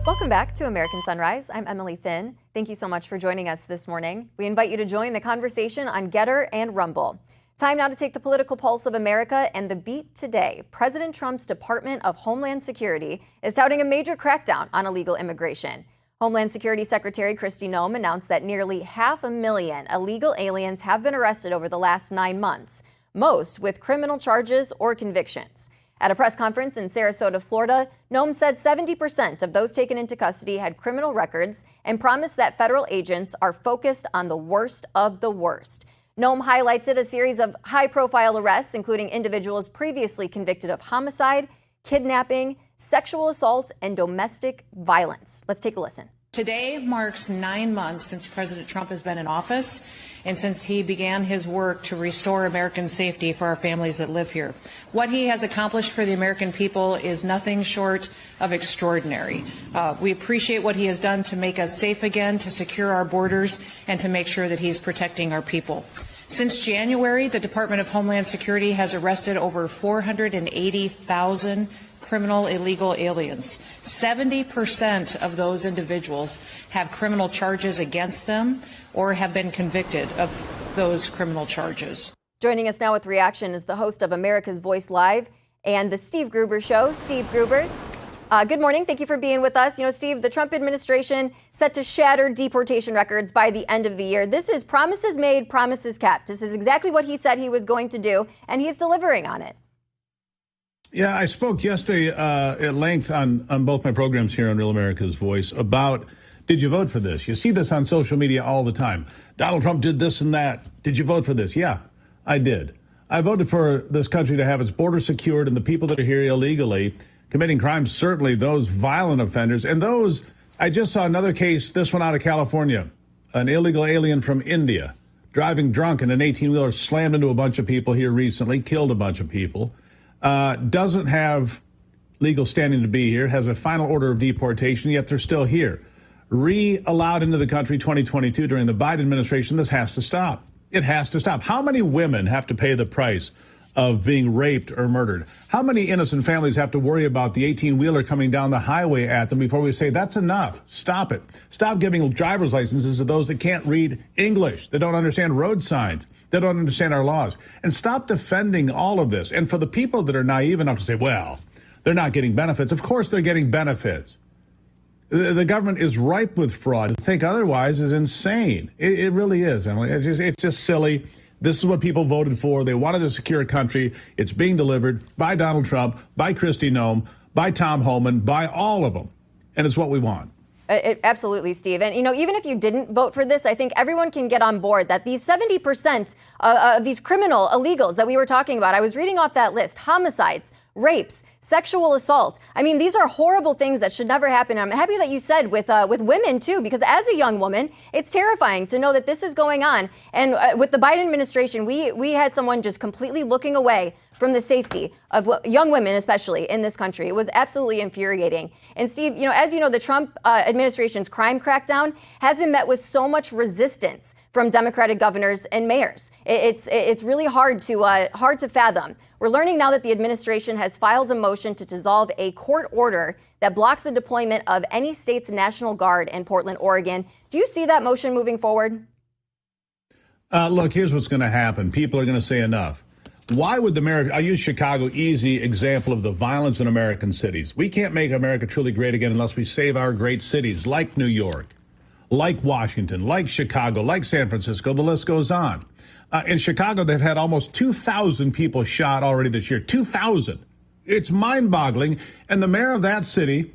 Welcome back to American Sunrise. I'm Emily Finn. Thank you so much for joining us this morning. We invite you to join the conversation on Getter and Rumble. Time now to take the political pulse of America and the beat today. President Trump's Department of Homeland Security is touting a major crackdown on illegal immigration. Homeland Security Secretary Kristi Noem announced that nearly 500,000 illegal aliens have been arrested over the last 9 months, most with criminal charges or convictions. At a press conference in Sarasota, Florida, Noem said 70% of those taken into custody had criminal records and promised that federal agents are focused on the worst of the worst. Noem highlighted a series of high-profile arrests, including individuals previously convicted of homicide, kidnapping, sexual assault, and domestic violence. Let's take a listen. Today marks 9 months since President Trump has been in office and since he began his work to restore American safety for our families that live here. What he has accomplished for the American people is nothing short of extraordinary. We appreciate what he has done to make us safe again, to secure our borders, and to make sure that he's protecting our people. Since January, the Department of Homeland Security has arrested over 480,000 criminal illegal aliens. 70% of those individuals have criminal charges against them or have been convicted of those criminal charges. Joining us now with reaction is the host of America's Voice Live and the Steve Gruber Show. Steve Gruber, good morning. Thank you for being with us. You know, Steve, the Trump administration set to shatter deportation records by the end of the year. This is promises made, promises kept. This is exactly what he said he was going to do, and he's delivering on it. Yeah, I spoke yesterday at length on both my programs here on Real America's Voice about, did you vote for this? You see this on social media all the time. Donald Trump did this and that. Did you vote for this? Yeah, I did. I voted for this country to have its border secured and the people that are here illegally committing crimes, certainly those violent offenders. And those, I just saw another case, this one out of California, an illegal alien from India, driving drunk in an 18-wheeler, slammed into a bunch of people here recently, killed a bunch of people. Doesn't have legal standing to be here, has a final order of deportation, yet they're still here. Allowed into the country 2022 during the Biden administration. This has to stop. It has to stop. How many women have to pay the price of being raped or murdered? How many innocent families have to worry about the 18-wheeler coming down the highway at them before we say, that's enough, stop it. Stop giving driver's licenses to those that can't read English, that don't understand road signs, that don't understand our laws. And stop defending all of this. And for the people that are naive enough to say, well, they're not getting benefits. Of course they're getting benefits. The government is ripe with fraud. To think otherwise is insane. It really is, Emily. It's just silly. This is what people voted for. They wanted a secure country. It's being delivered by Donald Trump, by Kristi Noem, by Tom Homan, by all of them. And it's what we want. Absolutely, Steve. And, you know, even if you didn't vote for this, I think everyone can get on board that these 70% of these criminal illegals that we were talking about, I was reading off that list, homicides, rapes, sexual assault. I mean, these are horrible things that should never happen. I'm happy that you said with women, too, because as a young woman, it's terrifying to know that this is going on. And with the Biden administration, we had someone just completely looking away from the safety of young women, especially in this country. It was absolutely infuriating. And Steve, you know, as you know, the Trump administration's crime crackdown has been met with so much resistance from Democratic governors and mayors. It's really hard to fathom. We're learning now that the administration has filed a motion to dissolve a court order that blocks the deployment of any state's National Guard in Portland, Oregon. Do you see that motion moving forward? Look, here's what's going to happen. People are going to say enough. Why would the mayor, I use Chicago, easy example of the violence in American cities. We can't make America truly great again unless we save our great cities like New York, like Washington, like Chicago, like San Francisco. The list goes on. In Chicago, they've had almost 2,000 people shot already this year. 2,000. It's mind-boggling. And the mayor of that city,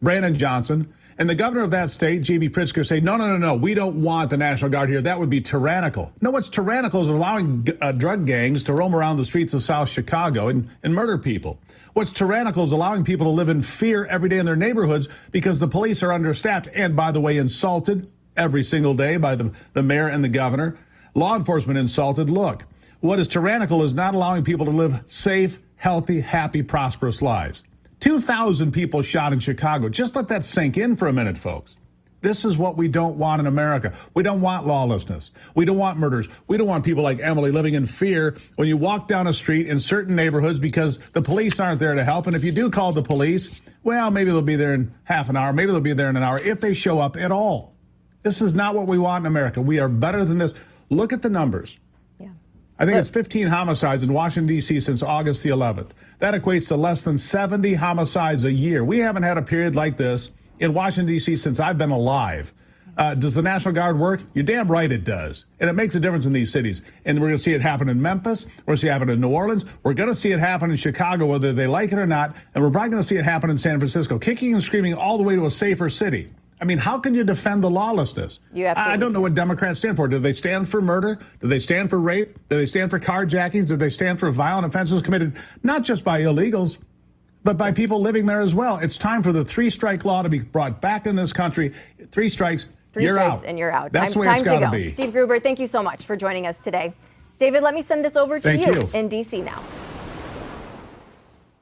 Brandon Johnson, and the governor of that state, J.B. Pritzker, say, no, we don't want the National Guard here. That would be tyrannical. No, what's tyrannical is allowing drug gangs to roam around the streets of South Chicago and murder people. What's tyrannical is allowing people to live in fear every day in their neighborhoods because the police are understaffed and, by the way, insulted every single day by the mayor and the governor. Law enforcement insulted. Look, what is tyrannical is not allowing people to live safe, healthy, happy, prosperous lives. 2,000 people shot in Chicago. Just let that sink in for a minute, folks. This is what we don't want in America. We don't want lawlessness. We don't want murders. We don't want people like Emily living in fear when you walk down a street in certain neighborhoods because the police aren't there to help. And if you do call the police, well, maybe they'll be there in half an hour. Maybe they'll be there in an hour if they show up at all. This is not what we want in America. We are better than this. Look at the numbers. Yeah. I think it's 15 homicides in Washington, D.C. since August the 11th. That equates to less than 70 homicides a year. We haven't had a period like this in Washington, D.C. since I've been alive. Does the National Guard work? You're damn right it does. And it makes a difference in these cities. And we're going to see it happen in Memphis. We're going to see it happen in New Orleans. We're going to see it happen in Chicago, whether they like it or not. And we're probably going to see it happen in San Francisco, kicking and screaming all the way to a safer city. I mean, how can you defend the lawlessness? I don't know what Democrats stand for. Do they stand for murder? Do they stand for rape? Do they stand for carjackings? Do they stand for violent offenses committed not just by illegals, but by people living there as well? It's time for the three-strike law to be brought back in this country. Three strikes, you're out. And you're out. That's the way time it's got to to go. be. Steve Gruber, thank you so much for joining us today. David, let me send this over to Thank you in D.C. now.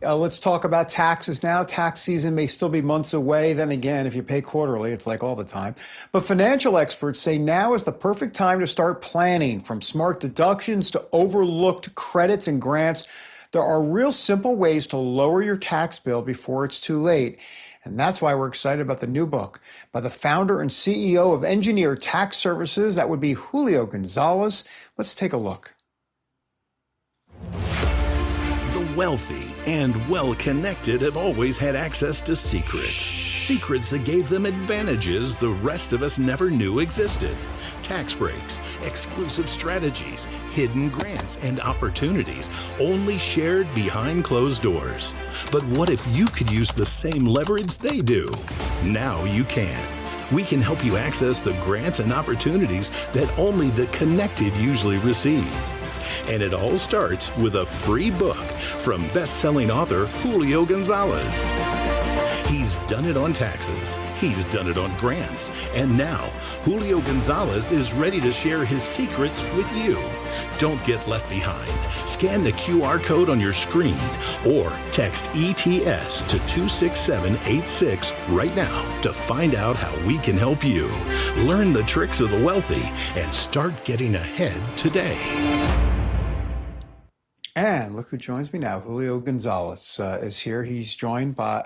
Let's talk about taxes now. Tax season may still be months away. Then again, if you pay quarterly, it's like all the time. But financial experts say now is the perfect time to start planning. From smart deductions to overlooked credits and grants, there are real simple ways to lower your tax bill before it's too late. And that's why we're excited about the new book by the founder and CEO of Engineer Tax Services. That would be Julio Gonzalez. Let's take a look. The wealthy and well-connected have always had access to secrets. Secrets that gave them advantages the rest of us never knew existed. Tax breaks, exclusive strategies, hidden grants, and opportunities only shared behind closed doors. But what if you could use the same leverage they do? Now you can. We can help you access the grants and opportunities that only the connected usually receive. And it all starts with a free book from best-selling author Julio Gonzalez. He's done it on taxes, he's done it on grants, and now Julio Gonzalez is ready to share his secrets with you. Don't get left behind. Scan the QR code on your screen or text ETS to 26786 right now to find out how we can help you. Learn the tricks of the wealthy and start getting ahead today. And look who joins me now. Julio Gonzalez is here. He's joined by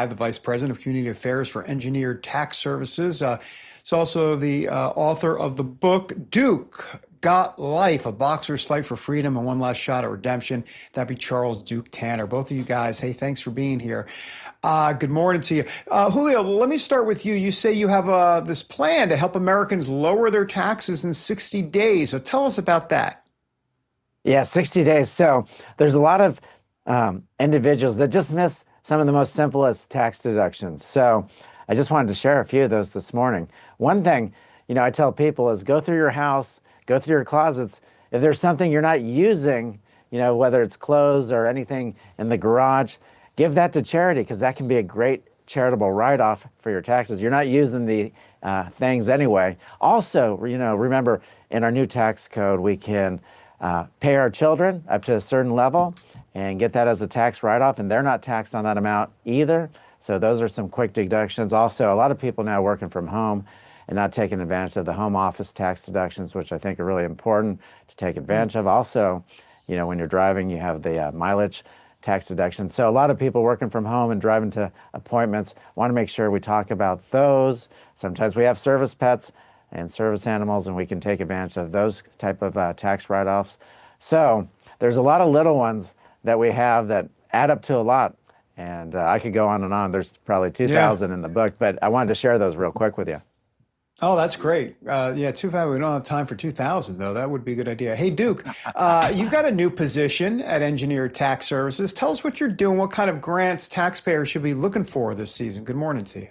the Vice President of Community Affairs for Engineered Tax Services. He's also the author of the book, Duke Got Life, A Boxer's Fight for Freedom and One Last Shot at Redemption. That'd be Charles Duke Tanner. Both of you guys, hey, thanks for being here. Good morning to you. Julio, let me start with you. You say you have this plan to help Americans lower their taxes in 60 days. So tell us about that. Yeah, 60 days. So there's a lot of individuals that just miss some of the most simplest tax deductions. So I just wanted to share a few of those this morning. One thing, I tell people is go through your house, go through your closets. If there's something you're not using, whether it's clothes or anything in the garage, give that to charity because that can be a great charitable write-off for your taxes. You're not using the things anyway. Also, remember in our new tax code, we can pay our children up to a certain level and get that as a tax write-off, and they're not taxed on that amount either. So those are some quick deductions. Also, a lot of people now working from home and not taking advantage of the home office tax deductions, which I think are really important to take advantage of. Also, when you're driving, you have the mileage tax deduction. So a lot of people working from home and driving to appointments want to make sure we talk about those. Sometimes we have service pets and service animals, and we can take advantage of those type of tax write-offs. So there's a lot of little ones that we have that add up to a lot. And I could go on and on. There's probably 2,000 in the book, but I wanted to share those real quick with you. Oh, that's great. 2,000. We don't have time for 2,000, though. That would be a good idea. Hey, Duke, you've got a new position at Engineer Tax Services. Tell us what you're doing, what kind of grants taxpayers should be looking for this season. Good morning to you.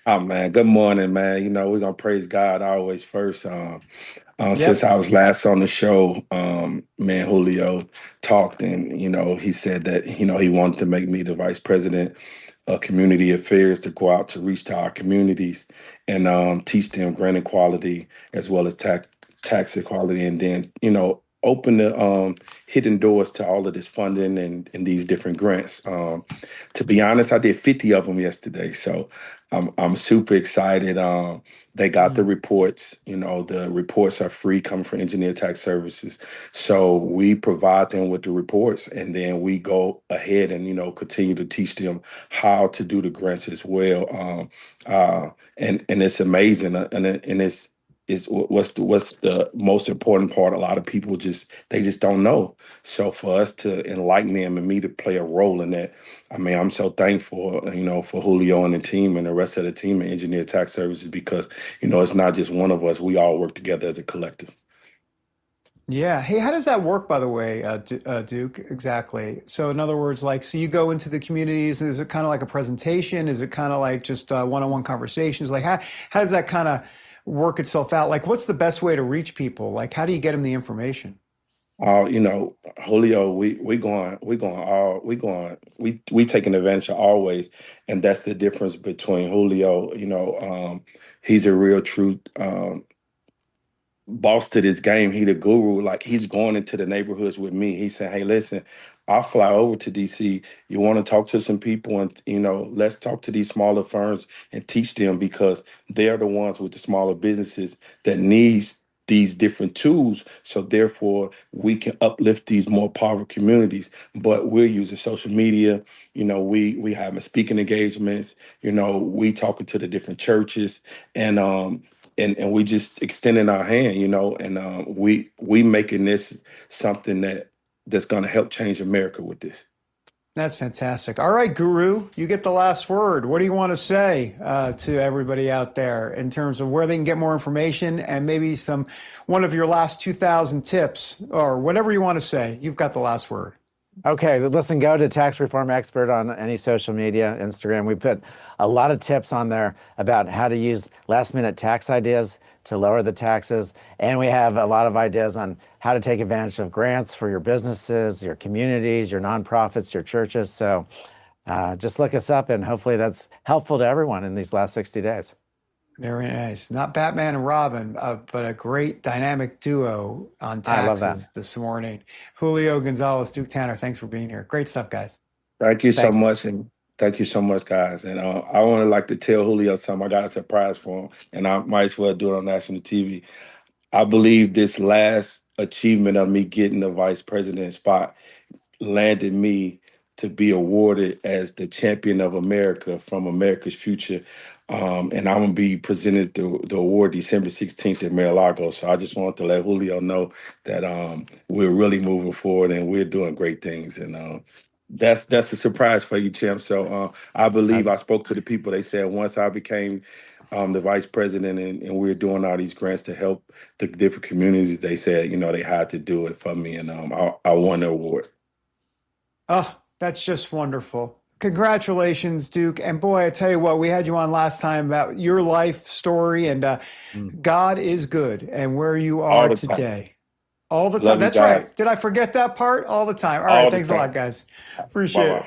Oh man, good morning, man. We're gonna praise God always first. Since I was last on the show, man, Julio talked and he said that he wanted to make me the vice president of community affairs to go out to reach to our communities and teach them grant equality as well as tax equality, and then open the hidden doors to all of this funding and these different grants. To be honest, I did 50 of them yesterday. So I'm super excited. They got the reports. You know, the reports are free, coming from Engineer Tax Services. So we provide them with the reports, and then we go ahead and continue to teach them how to do the grants as well. And it's amazing, and it's what's the most important part. A lot of people just don't know. So for us to enlighten them and me to play a role in that, I mean, I'm so thankful, for Julio and the team and the rest of the team at Engineer Tax Services, because it's not just one of us. We all work together as a collective. Yeah. Hey, how does that work, by the way, Duke? Exactly. So in other words, so you go into the communities, is it kind of like a presentation? Is it kind of like just one-on-one conversations? Like how does that kind of work itself out? Like, what's the best way to reach people? Like, how do you get them the information? Julio, we taking advantage of always, and that's the difference between Julio. He's a real true boss to this game. He the guru. Like, he's going into the neighborhoods with me. He said, "Hey, listen, I'll fly over to DC. You want to talk to some people, and let's talk to these smaller firms and teach them, because they're the ones with the smaller businesses that needs these different tools. So therefore, we can uplift these more poverty communities. But we're using social media. We having speaking engagements. We talking to the different churches, and we just extending our hand. We making this something that's going to help change America with this." That's fantastic. All right, Guru, you get the last word. What do you want to say to everybody out there in terms of where they can get more information, and maybe one of your last 2,000 tips, or whatever you want to say? You've got the last word. Okay, listen, go to Tax Reform Expert on any social media, Instagram. We put a lot of tips on there about how to use last-minute tax ideas to lower the taxes. And we have a lot of ideas on how to take advantage of grants for your businesses, your communities, your nonprofits, your churches. So just look us up, and hopefully that's helpful to everyone in these last 60 days. Very nice. Not Batman and Robin, but a great dynamic duo on taxes this morning. Julio Gonzalez, Duke Tanner, thanks for being here. Great stuff, guys. Thank you so much, and thank you so much, guys. And I want to tell Julio something. I got a surprise for him, and I might as well do it on national TV. I believe this last achievement of me getting the vice president spot landed me to be awarded as the champion of America from America's Future. And I'm going to be presented the award December 16th at Mar-a-Lago. So I just wanted to let Julio know that we're really moving forward and we're doing great things. And that's a surprise for you, Champ. So I believe I spoke to the people. They said once I became the vice president and we're doing all these grants to help the different communities, they said, they had to do it for me. And I won the award. Oh, that's just wonderful. Congratulations, Duke. And boy, I tell you what, we had you on last time about your life story, and God is good and where you are today. All the time. That's right. Did I forget that part? All the time. All right. Thanks a lot, guys. Appreciate it.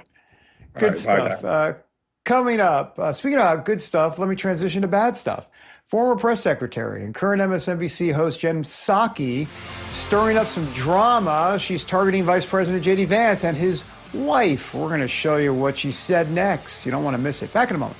Good stuff. Coming up, speaking about good stuff, let me transition to bad stuff. Former press secretary and current MSNBC host Jen Psaki stirring up some drama. She's targeting Vice President J.D. Vance and his wife. We're going to show you what she said next. You don't want to miss it. Back in a moment.